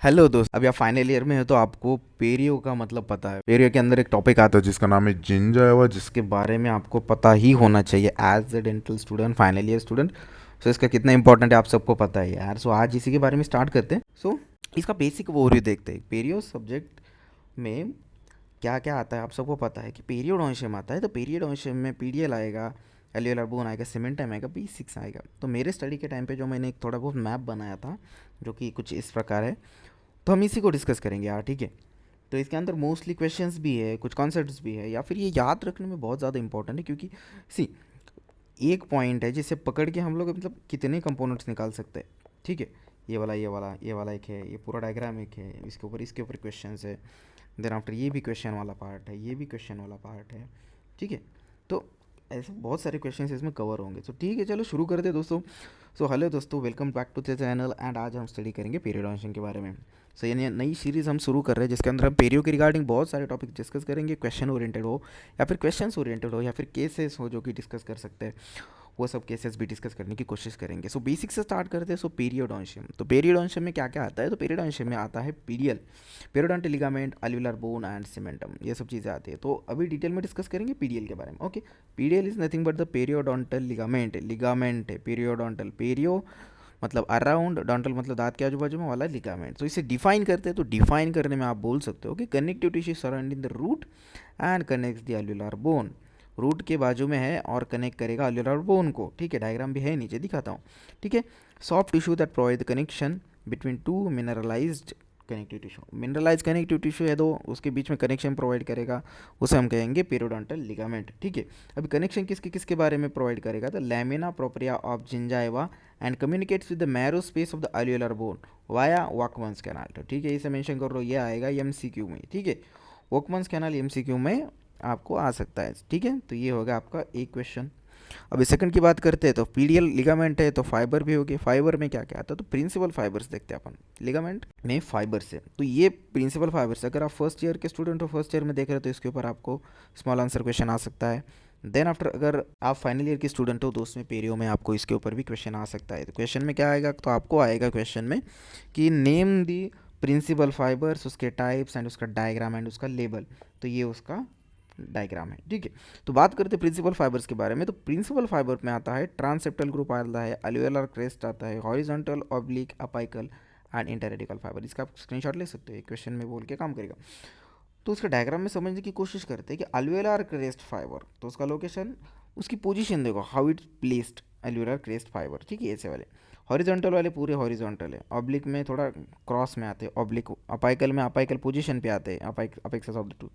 Hello दोस्त, अभी आप फाइनल ईयर में हो तो आपको पेरियो का मतलब पता है। पेरियो के अंदर एक टॉपिक आता है जिसका नाम है जिंजावा, जिसके बारे में आपको पता ही होना चाहिए as a dental student, final year student. So इसका कितना इंपॉर्टेंट है आप सबको पता ही है यार। सो आज इसी के बारे में स्टार्ट करते हैं। सो इसका बेसिक ओवरव्यू देखते हैं। पेरियो सब्जेक्ट में क्या क्या आता है आप सबको पता है कि पीरियोडोंशियम आता है। तो पीरियोडोंशियम में पीडीएल आएगा, एल्वियोलर बोन आएगा, सीमेंटम आएगा, बी6 आएगा। तो मेरे स्टडी के टाइम पे जो मैंने एक थोड़ा बहुत मैप बनाया था जो कि कुछ इस प्रकार है, तो हम इसी को डिस्कस करेंगे यार, ठीक है। तो इसके अंदर मोस्टली क्वेश्चंस भी है, कुछ कॉन्सेप्ट्स भी है, या फिर ये याद रखने में बहुत ज़्यादा इंपॉर्टेंट है क्योंकि सी एक पॉइंट है जिसे पकड़ के हम लोग मतलब कितने कंपोनेंट्स निकाल सकते हैं, ठीक है। ये वाला एक है, ये पूरा डायग्राम एक है, इसके ऊपर क्वेश्चंस है। देन आफ्टर ये भी क्वेश्चन वाला पार्ट है, ये भी क्वेश्चन वाला पार्ट है, ठीक है। तो ऐसे बहुत सारे क्वेश्चन इसमें कवर होंगे। तो ठीक है, चलो शुरू करते हैं दोस्तों। सो हेलो दोस्तों, welcome back to the channel and आज हम स्टडी करेंगे पीरियडोंशियम के बारे में। सो ये नई सीरीज़ हम शुरू कर रहे हैं जिसके अंदर हम पेरियो के रिगार्डिंग बहुत सारे टॉपिक डिस्कस करेंगे। क्वेश्चन ओरिएंटेड हो या फिर क्वेश्चंस ओरिएंटेड हो या फिर केसेस हो जो कि डिस्कस कर सकते हैं, वो सब केसेस भी डिस्कस करने की कोशिश करेंगे। सो बेसिक से स्टार्ट करते हैं। सो पीरियोडोंशियम, तो पीरियोडोंशियम में क्या क्या आता है? तो पीरियोडोंशियम में आता है पीडियल, periodontal ligament, alveolar bone and cementum, ये सब चीज़ें आती है। तो अभी डिटेल में डिस्कस करेंगे पीडियल के बारे में। Okay, पीडियल is nothing but the periodontal ligament. Ligament है पेरियोडोंटल, पेरियो मतलब अराउंड, डोंटल मतलब दांत के आजू बाजू में वाला लिगामेंट। तो इसे डिफाइन करते हैं। तो डिफाइन करने में आप बोल सकते हो कि connective tissue surrounding the root and connects the alveolar bone. Root के बाजू में है और कनेक्ट करेगा एल्वियोलर बोन को, ठीक है। डायग्राम भी है, नीचे दिखाता हूँ, ठीक है। Soft tissue that provide the connection between two mineralised connective tissue. Mineralise connective tissue है, दो उसके बीच में कनेक्शन प्रोवाइड करेगा, उसे हम कहेंगे पेरियोडोंटल लिगामेंट, ठीक है। अभी कनेक्शन किसके किसके बारे में प्रोवाइड करेगा? तो lamina propria of gingiva and communicates with the marrow space of the alveolar bone via Volkmann's canal. तो ठीक है, इसे मेंशन कर लो, ये आएगा एमसीक्यू में, ठीक है। वॉकमन्स कैनाल एमसीक्यू में आपको आ सकता है, ठीक है। तो ये होगा आपका एक क्वेश्चन। अभी सेकंड की बात करते हैं। तो पीडियल लिगामेंट है तो फाइबर भी होगी। फाइबर में क्या क्या आता है? तो प्रिंसिपल फाइबर्स देखते हैं अपन। लिगामेंट में फाइबर्स है, तो ये प्रिंसिपल फाइबर्स, अगर आप फर्स्ट ईयर के स्टूडेंट हो, फर्स्ट ईयर में देख रहे हो, तो इसके ऊपर आपको स्मॉल आंसर क्वेश्चन आ सकता है। देन आफ्टर अगर आप फाइनल ईयर के स्टूडेंट हो तो उसमें पेरियो में आपको इसके ऊपर भी क्वेश्चन आ सकता है। तो क्वेश्चन में क्या आएगा? तो आपको आएगा क्वेश्चन में कि नेम दी प्रिंसिपल फाइबर्स, उसके टाइप्स एंड उसका डायग्राम एंड उसका लेबल। तो ये उसका डायग्राम है, ठीक है। तो बात करते हैं प्रिंसिपल फाइबर्स के बारे में। तो प्रिंसिपल फाइबर में आता है ट्रांसेप्टल ग्रुप आता है, अल्वियोलर क्रेस्ट आता है, horizontal, oblique, apical and interradicular fibre. इसका आप स्क्रीनशॉट ले सकते हो, एक क्वेश्चन में बोल के काम करेगा। तो उसका डायग्राम में समझने की कोशिश करते हैं कि अल्वियोलर क्रेस्ट फाइबर, तो उसका लोकेशन, उसकी पोजीशन देखो, how it placed alveolar crest fibre, ठीक है। ऐसे वाले हॉरिजॉन्टल वाले पूरे हॉरिजॉन्टल है, ऑब्लिक में थोड़ा क्रॉस में आते हैं, ऑब्लिक, अपाइकल में अपाइकल पोजीशन पे आते हैं, apexes of the tooth.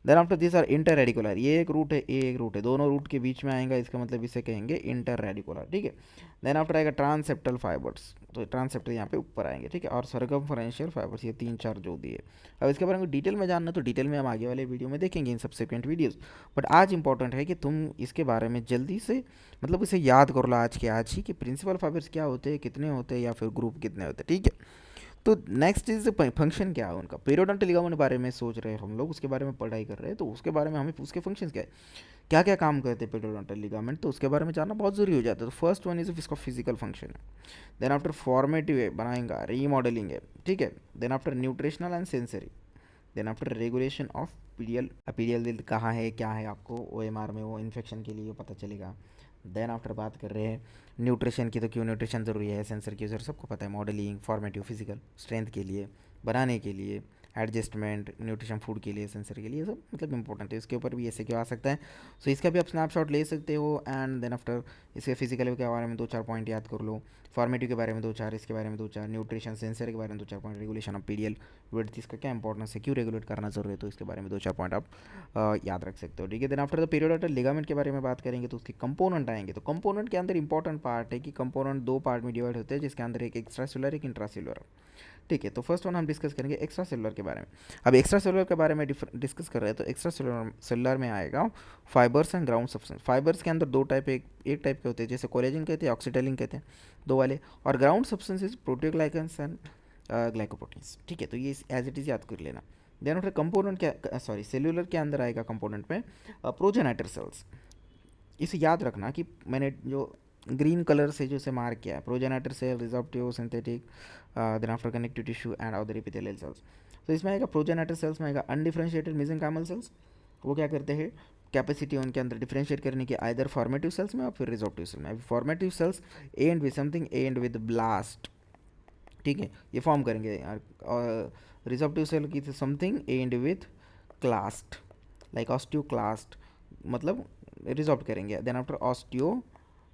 Then after this are interradicular, ये एक रूट है, ये एक रूट है, दोनों रूट के बीच में आएगा, इसका मतलब इसे कहेंगे इंटर रेडिकुलर, ठीक है। देन आफ्टर आएगा ट्रांसेप्टल फाइबर्स, तो ट्रांसेप्टल यहाँ पे ऊपर आएंगे, ठीक है। और सर्कमफरेंशियल फाइबर्स, ये तीन चार जो दिए। अब इसके बारे में डिटेल में जानना तो डिटेल में हम आगे वाले वीडियो में देखेंगे इन सब्सिक्वेंट वीडियोस। बट आज इंपॉर्टेंट है कि तुम इसके बारे में जल्दी से मतलब इसे याद कर लो आज के आज ही कि प्रिंसिपल फाइबर्स क्या होते हैं, कितने होते हैं, या फिर ग्रुप कितने होते हैं, ठीक है। तो नेक्स्ट इज फंक्शन क्या है उनका। पेरियोडोंटल लिगामेंट के बारे में सोच रहे हैं हम लोग, उसके बारे में पढ़ाई कर रहे हैं, तो उसके बारे में हमें उसके फंक्शंस क्या है, क्या क्या काम करते हैं पेरियोडोंटल लिगामेंट, तो उसके बारे में जानना बहुत ज़रूरी हो जाता है। तो फर्स्ट वन इज इसका फिजिकल फंक्शन है। देन आफ्टर फॉर्मेटिव है, बनाएंगा, रीमॉडलिंग है, ठीक है। Then after nutritional and sensory. Then after regulation of PDL, PDL कहाँ है, क्या है, आपको ओएमआर में वो इन्फेक्शन के लिए पता चलेगा। देन आफ्टर बात कर रहे हैं न्यूट्रिशन की, तो क्यों न्यूट्रिशन ज़रूरी है, सेंसर की यूज़र सबको पता है, मॉडलिंग, फॉर्मेटिव, फिजिकल, स्ट्रेंथ के लिए, बनाने के लिए, एडजस्टमेंट, न्यूट्रिशन फूड के लिए, सेंसर के लिए, सब मतलब इंपॉर्टेंट है। इसके ऊपर भी ऐसे क्यों आ सकता है, सो इसका भी आप स्नैपशॉट ले सकते हो। एंड देन आफ्टर इसके फिजिकल के बारे में दो चार पॉइंट याद कर लो, फॉर्मेटिव के बारे में दो चार, इसके बारे में दो चार, न्यूट्रिशन सेंसर के बारे में दो चार पॉइंट, रेगुलेशन ऑफ पीडियल विड्थ, इसका क्या इंपॉर्टेंस है, क्यों रेगुलेट करना जरूरी है, तो इसके बारे में दो चार पॉइंट आप याद रख सकते हो, ठीक है। Then after the periodontal ligament के बारे में बात करेंगे तो उसके कंपोनेंट आएंगे। तो कंपोनेंट के अंदर इंपॉर्टेंट पार्ट है कि कंपोनेंट दो पार्ट में डिवाइड होते हैं, जिसके अंदर एक एक्स्ट्रा सेलुलर, एक इंट्रा सेलुलर, ठीक है। तो फर्स्ट वन हम डिस्कस करेंगे एक्स्ट्रा सेलुलर के बारे में। अब एक्स्ट्रा सेलुलर के बारे में डिस्कस कर रहे हैं, तो एक्स्ट्रा सेलुलर में आएगा fibres and ground substance. Fibres के अंदर दो टाइप, एक टाइप के होते हैं, जैसे कोलेजन कहते हैं, ऑक्सीडेलिन कहते हैं, दो वाले। और ग्राउंड सब्सटेंसेज प्रोटीओग्लाइकन्स एंड ग्लाइकोप्रोटीन्स, ठीक है। तो ये एज इट इज़ याद कर लेना। देन आफ्टर कंपोनेंट क्या, सॉरी, सेल्यूलर के अंदर आएगा कंपोनेंट में प्रोजेनेटर सेल्स। इसे याद रखना कि मैंने जो ग्रीन कलर से जो इसे मार्क किया है, progenitor cell, resorptive, synthetic, then after connective tissue and other epithelial cells. तो इसमें आएगा प्रोजेनेटर सेल्स में आएगा अनडिफरेंशिएटेड मेसेंकाइमल सेल्स। वो क्या करते हैं, कैपेसिटी उनके अंदर डिफरेंशिएट करने की आइदर फॉर्मेटिव सेल्स में और फिर रिजॉर्प्टिव सेल में। Formative cells and with something, and with blast, ठीक है, ये फॉर्म करेंगे। और रिजॉर्प्टिव सेल की something and with clast, like osteoclast, मतलब रिजॉर्ट करेंगे। देन आफ्टर ऑस्टियो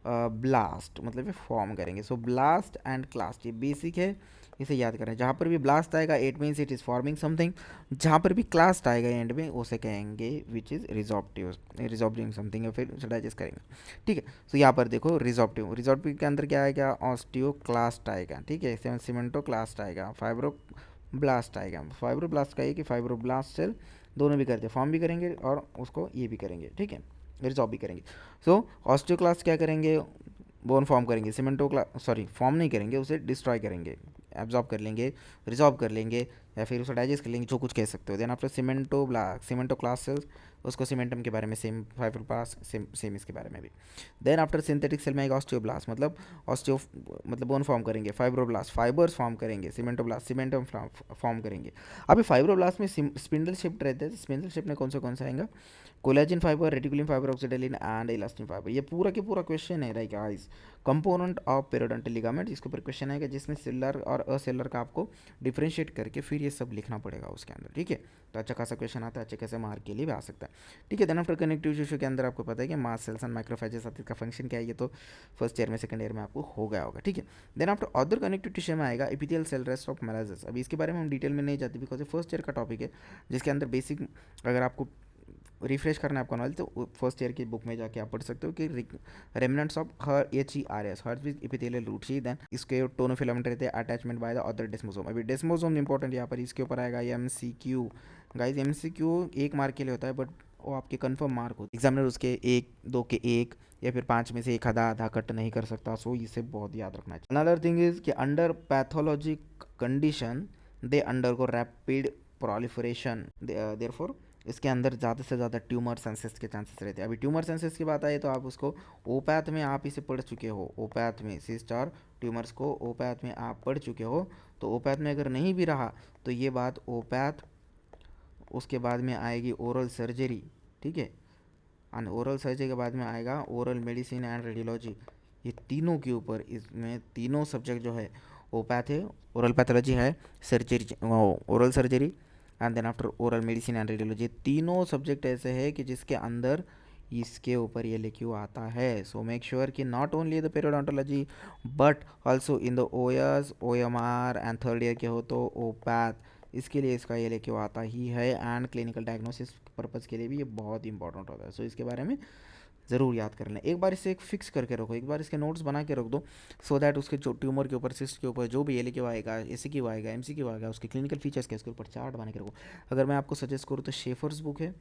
ब्लास्ट, मतलब ये फॉर्म करेंगे। सो ब्लास्ट एंड क्लास्ट, ये बेसिक है, इसे याद करें। जहाँ पर भी ब्लास्ट आएगा it means it is forming something, जहाँ पर भी क्लास्ट आएगा एंड में उसे कहेंगे विच इज़ रिजॉर्प्टिव, रिजॉर्बिंग समथिंग, या फिर उसे डाइजेस्ट करेंगे, ठीक है। सो यहाँ पर देखो रिजॉर्प्टिव, रिजॉर्प्टिव के अंदर क्या आएगा, ऑस्टियोक्लास्ट आएगा, ठीक है, सीमेंटोक्लास्ट आएगा, फाइब्रोब्लास्ट आएगा। फाइब्रोब्लास्ट का ये कि फाइब्रोब्लास्ट सेल दोनों भी करते हैं, फॉर्म भी करेंगे और उसको ये भी करेंगे, ठीक है, रिजॉर्ब भी करेंगे। सो ऑस्टियोक्लास्ट क्या करेंगे, बोन फॉर्म करेंगे, फॉर्म नहीं करेंगे, उसे डिस्ट्रॉय करेंगे, एब्जॉर्ब कर लेंगे, रिजॉर्ब कर लेंगे, या फिर उसे डाइजेस्ट कर लेंगे, जो कुछ कह सकते हो। देन आफ्टर सीमेंटोक्लास्ट सेल्स, उसको सीमेंटम के बारे में, सेम फाइब्रोब्लास्ट सेम इसके बारे में भी। देन आफ्टर सिंथेटिक सेल में आएगा ऑस्टियोब्लास्ट, मतलब बोन फॉर्म करेंगे, फाइब्रोब्लास्ट फाइबर्स फॉर्म करेंगे, सीमेंटोब्लास्ट सीमेंटम फॉर्म करेंगे। अभी फाइब्रोब्लास्ट में स्पिंडल शिफ्ट रहते हैं, स्पिंडल शिफ्ट में कौन सा आएगा, collagen fibre, reticulum fibre, oxytalan and elastin fibre. ये पूरा के पूरा क्वेश्चन है like guys, component of periodontal ligament, इसके ऊपर क्वेश्चन आएगा, जिसमें सेलर और असेलर का आपको डिफरेंशिएट करके फिर ये सब लिखना पड़ेगा उसके अंदर, ठीक है। तो अच्छा खासा क्वेश्चन आता है, अच्छे खासे मार्क के लिए भी आ सकता है, ठीक है। देन आफ्टर कनेक्टिव टिश्यू के अंदर आपको पता है कि मास सेल्स एंड माइक्रोफेजेस आते हैं, इसका फंक्शन क्या है, ये तो फर्स्ट ईयर में सेकंड ईयर में आपको हो गया होगा, ठीक है। Then after other connective tissue में आएगा epithelial cell rest of Malassez. अभी इसके बारे में हम डिटेल में नहीं जाते बिकॉज ये फर्स्ट ईयर का टॉपिक है, जिसके अंदर बेसिक अगर आपको रिफ्रेश करना है आपका नॉलेज तो फर्स्ट ईयर की बुक में जाके आप पढ़ सकते हो कि remnants of HERS, Hertwig epithelial root sheath, then इसके टोनोफिलामेंट रहते हैं attachment by the other desmosome. अभी डेस्मोसोम इंपॉर्टेंट यहाँ पर, इसके ऊपर आएगा MCQ गाइज। MCQ 1 मार्क के लिए होता है, बट वो आपके कंफर्म मार्क होते हैं, एग्जामिनर उसके 1 2 के 1 या फिर 5 में से एक आधा कट नहीं कर सकता। सो इसे बहुत याद रखना चाहिए। अनदर थिंग इज कि under pathologic condition they undergo rapid proliferation, therefore इसके अंदर ज़्यादा से ज़्यादा ट्यूमर सेंसेस के चांसेस रहते हैं। अभी ट्यूमर सेंसेस की बात आए तो आप उसको ओपैथ में आप इसे पढ़ चुके हो, ओपैथ में सिस्ट और ट्यूमर्स को ओपैथ में आप पढ़ चुके हो। तो ओपैथ में अगर नहीं भी रहा तो ये बात ओपैथ, उसके बाद में आएगी ओरल सर्जरी, ठीक है, एंड ओरल सर्जरी के बाद में आएगा ओरल मेडिसिन एंड रेडियोलॉजी। ये तीनों के ऊपर, इसमें तीनों सब्जेक्ट जो है, ओपैथ है, ओरल पैथोलॉजी है, surgery, oral surgery and then after oral medicine and radiology, तीनों सब्जेक्ट ऐसे है कि जिसके अंदर इसके ऊपर ये लिखा हुआ आता है। सो मेक श्योर कि not only the periodontology but also in the OS OMR and third year के हो तो ओपैथ, इसके लिए इसका ये लेके आता ही है, एंड क्लिनिकल डायग्नोसिस पर्पज़ के लिए भी ये बहुत इंपॉर्टेंट होता है। सो इसके बारे में ज़रूर याद कर लें, एक बार इसे एक फिक्स करके रखो, एक बार इसके नोट्स बना के रख दो, सो दैट उसके जो ट्यूमर के ऊपर, सिस्ट के ऊपर जो भी एल क्यू आएगा, ACQ आएगा, MCQ आएगा, उसके क्लिनिकल फीचर्स के उसके ऊपर चार्ट बना के रखो। अगर मैं आपको सजेस्ट करूँ तो शेफर्स बुक है,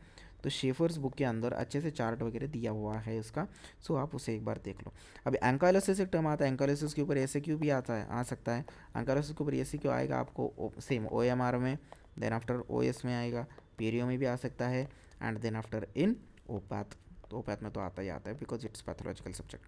तो शेफर्स बुक के अंदर अच्छे से चार्ट वगैरह दिया हुआ है उसका, सो आप उसे एक बार देख लो। अभी एंकाइलोसिस एक टर्म आता है, एंकाइलोसिस के ऊपर ACQ भी आता है, आ सकता है। एंकाइलोसिस के ऊपर ACQ आएगा आपको सेम OMR में, देन आफ्टर OS में आएगा, पेरियो में भी आ सकता है, एंड देन आफ्टर इन ओपैथ। तो ओपैथ में तो आता ही आता है बिकॉज इट्स पैथोलॉजिकल सब्जेक्ट,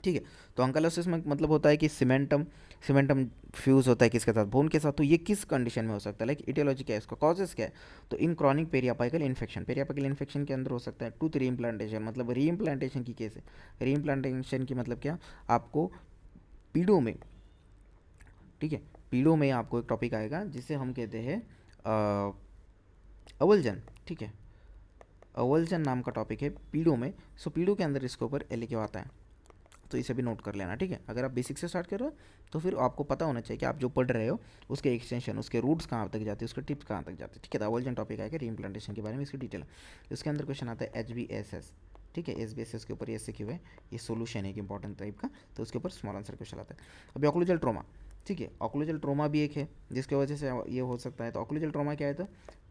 ठीक है। तो अंकालोसिस में मतलब होता है कि सीमेंटम फ्यूज होता है किसके साथ, बोन के साथ। तो ये किस कंडीशन में हो सकता है, लाइक इटियोलॉजी क्या है, इसका कॉजेस क्या है, तो इन क्रॉनिक पेरियापाइकल इन्फेक्शन के अंदर हो सकता है। टूथ रीइम्प्लांटेशन, मतलब रीइम्प्लांटेशन की केस है, रीइम्प्लांटेशन की मतलब क्या, आपको पीड़ों में, ठीक है, पीड़ों में आपको एक टॉपिक आएगा जिसे हम कहते हैं अवल्जन, ठीक है, अवल्जन नाम का टॉपिक है पीड़ों में। सो पीड़ों के अंदर इसके ऊपर LQ आता है, तो इसे भी नोट कर लेना, ठीक है। अगर आप बेसिक से स्टार्ट कर रहे हो तो फिर आपको पता होना चाहिए कि आप जो पढ़ रहे हो उसके एक्सटेंशन, उसके रूट्स कहाँ तक जाते हैं, उसके टिप्स कहाँ तक जाते हैं, ठीक है। तो अवल्जन टॉपिक आएगा रीइम्प्लांटेशन के बारे में, इसकी डिटेल इसके अंदर क्वेश्चन आता है HBSS, ठीक है। SBSS के ऊपर ये SQ है, ये सोल्यूशन है एक इंपॉर्टेंट टाइप का, तो उसके ऊपर स्मॉल आंसर क्वेश्चन आता है। अभी ऑक्लूजल ट्रोमा, ठीक है, ऑक्लूजल ट्रोमा भी एक है जिसकी वजह से ये हो सकता है। तो ऑक्लूजल ट्रोमा क्या है, तो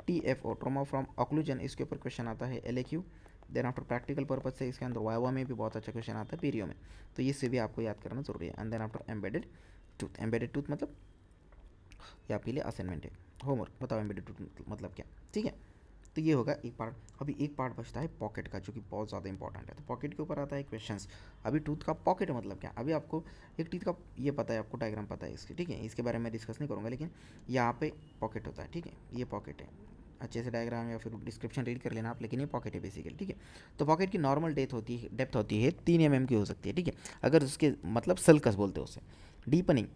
TFO, ट्रोमा फ्रॉम ऑक्लूजन, इसके ऊपर क्वेश्चन आता है LAQ। Then after practical purpose से इसके अंदर वाइवा में भी बहुत अच्छा क्वेश्चन आता है, पेरियो में, तो ये भी आपको याद करना जरूरी है। And then after embedded tooth मतलब ये आपके लिए असाइनमेंट है, होमवर्क, बताओ एम्बेडेड टूथ मतलब क्या, ठीक है। तो ये होगा एक पार्ट। अभी एक पार्ट बचता है पॉकेट का, जो कि बहुत ज़्यादा इंपॉर्टेंट है। तो पॉकेट के ऊपर आता है क्वेश्चंस। अभी टूथ का पॉकेट मतलब क्या, अभी आपको एक टीथ का ये पता है, आपको डायग्राम पता है इसकी, ठीक है, इसके बारे में डिस्कस नहीं करूँगा, लेकिन यहाँ पे पॉकेट होता है, ठीक है, ये पॉकेट है। अच्छे से डायग्राम या फिर डिस्क्रिप्शन रीड कर लेना आप, लेकिन ये पॉकेट है बेसिकली, ठीक है। तो पॉकेट की नॉर्मल डेप्थ होती है 3 mm की हो सकती है, ठीक है। अगर उसके मतलब सल्कस बोलते हैं उसे, डीपनिंग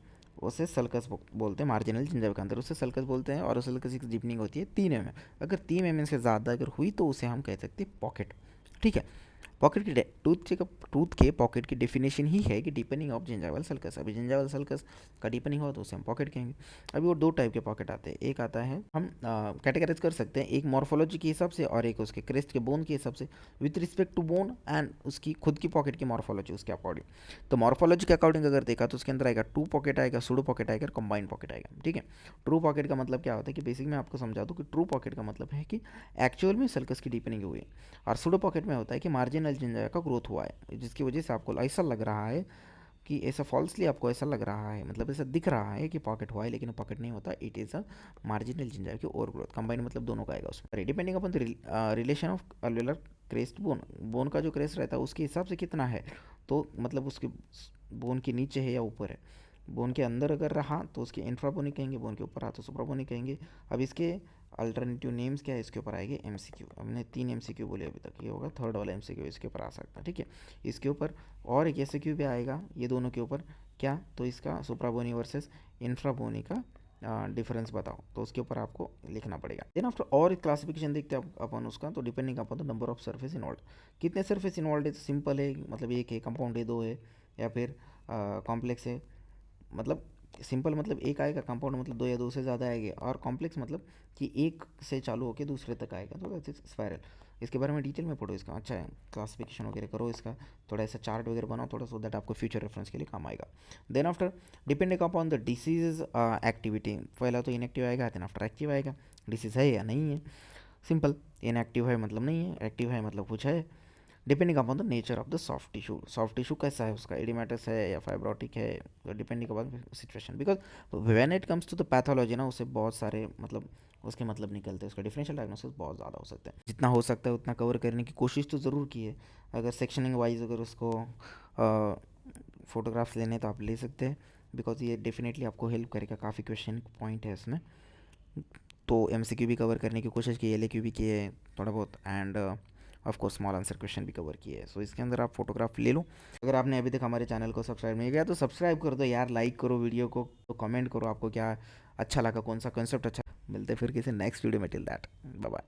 उसे सल्कस बोलते हैं, मार्जिनल जिंजर के अंदर उसे सल्कस बोलते हैं, और उस सल्कस की डीपनिंग होती है 3 mm। अगर 3 mm से ज़्यादा अगर हुई तो उसे हम कह सकते हैं पॉकेट, ठीक है। पॉकेट की टूथ के पॉकेट की डेफिनेशन ही है कि डीपनिंग ऑफ जिंजाइवल सल्कस। अभी जिंजाइवल सल्कस का डीपनिंग हो तो उसे हम पॉकेट कहेंगे। अभी वो 2 टाइप के पॉकेट आते हैं, एक आता है हम कैटेगराइज कर सकते हैं, एक मॉर्फोलॉजी के हिसाब से और एक उसके क्रेस्ट के बोन के हिसाब से, with respect to bone and उसकी खुद की पॉकेट की मॉर्फोलॉजी उसके अकॉर्डिंग। तो मॉर्फोलॉजी के अकॉर्डिंग अगर देखा तो उसके अंदर आएगा 2 पॉकेट आएगा, सूडो पॉकेट आएगा, कंबाइंड पॉकेट आएगा, ठीक है। ट्रू पॉकेट का मतलब क्या होता है कि बेसिक में आपको समझा दूँ कि ट्रू पॉकेट का मतलब है कि एक्चुअल में सल्कस की डीपनिंग हुई है, और सूडो पॉकेट में होता है कि मार्जिनल जिंजाइवा का ग्रोथ हुआ है, जिसकी वजह से आपको ऐसा लग रहा है कि ऐसा फॉल्सली आपको ऐसा लग रहा है, मतलब ऐसा दिख रहा है कि पॉकेट हुआ है, लेकिन पॉकेट नहीं होता, it is a marginal gingiva की ओवर ग्रोथ। कंबाइन मतलब दोनों का आएगा उसमें। Depending upon the relation of alveolar crest bone का जो क्रेस्ट रहता है उसके हिसाब से कितना है, तो मतलब उसके बोन के नीचे है या ऊपर है। बोन के अंदर अगर रहा तो उसके इंफ्राबोनिक कहेंगे, बोन के ऊपर रहा तो सुप्राबोनिक कहेंगे। अब इसके अल्टरनेटिव नेम्स क्या है, इसके ऊपर आएंगे एमसीक्यू। हमने 3 एमसीक्यू बोले अभी तक, ये होगा थर्ड वाला एमसीक्यू इसके ऊपर आ सकता है, ठीक है। इसके ऊपर और एक एसक्यू भी आएगा ये दोनों के ऊपर, क्या, तो इसका सुप्राबोनी वर्सेस इंफ्राबोनी का डिफरेंस बताओ, तो उसके ऊपर आपको लिखना पड़ेगा। देन आफ्टर और क्लासिफिकेशन देखते हैं अपन उसका, तो depending upon the number of surface involve. कितने सर्फेस इन्वॉल्व है, सिंपल है मतलब एक है, कंपाउंड है 2 है, या फिर कॉम्प्लेक्स है। मतलब सिंपल मतलब एक आएगा, कंपाउंड मतलब 2 या 2 से ज़्यादा आएंगे, और कॉम्प्लेक्स मतलब कि एक से चालू होकर दूसरे तक आएगा, तो दैट्स स्पायरल। इसके बारे में डिटेल में पढ़ो इसका, अच्छा है, क्लासिफिकेशन वगैरह करो इसका, थोड़ा ऐसा चार्ट वगैरह बनाओ थोड़ा, सो दैट आपको फ्यूचर रेफरेंस के लिए काम आएगा। Then after depending upon the disease activity, पहला तो इनएक्टिव आएगा, देन आफ्टर एक्टिव आएगा, डिसीज है या नहीं है, सिंपल। इनएक्टिव है मतलब नहीं है, एक्टिव है मतलब कुछ है। Depending upon the nature of the soft tissue कैसा है उसका, एडिमेटस है या फाइब्रोटिक है, depending upon situation. Because when it comes to the pathology ना, उसे बहुत सारे मतलब उसके मतलब निकलते हैं, उसका डिफरेंशियल डायग्नोसिस बहुत ज़्यादा हो सकता है। जितना हो सकता है उतना कवर करने की कोशिश तो ज़रूर की है। अगर सेक्शनिंग वाइज अगर उसको फोटोग्राफ्स लेने तो आप ले सकते हैं, बिकॉज ये डेफिनेटली आपको हेल्प करेगा, काफ़ी क्वेश्चन पॉइंट है इसमें। तो एमसीक्यू भी कवर करने की कोशिश की, एलएक्यू भी किए है थोड़ा बहुत, end of course small answer question भी कवर किए हैं। सो इसके अंदर आप फोटोग्राफ ले लो। अगर आपने अभी तक हमारे चैनल को सब्सक्राइब नहीं किया तो सब्सक्राइब कर दो यार, लाइक करो वीडियो को, तो कमेंट करो आपको क्या अच्छा लगा, कौन सा कंसेप्ट अच्छा। मिलते फिर किसी नेक्स्ट वीडियो में, टिल दैट बाय बाय।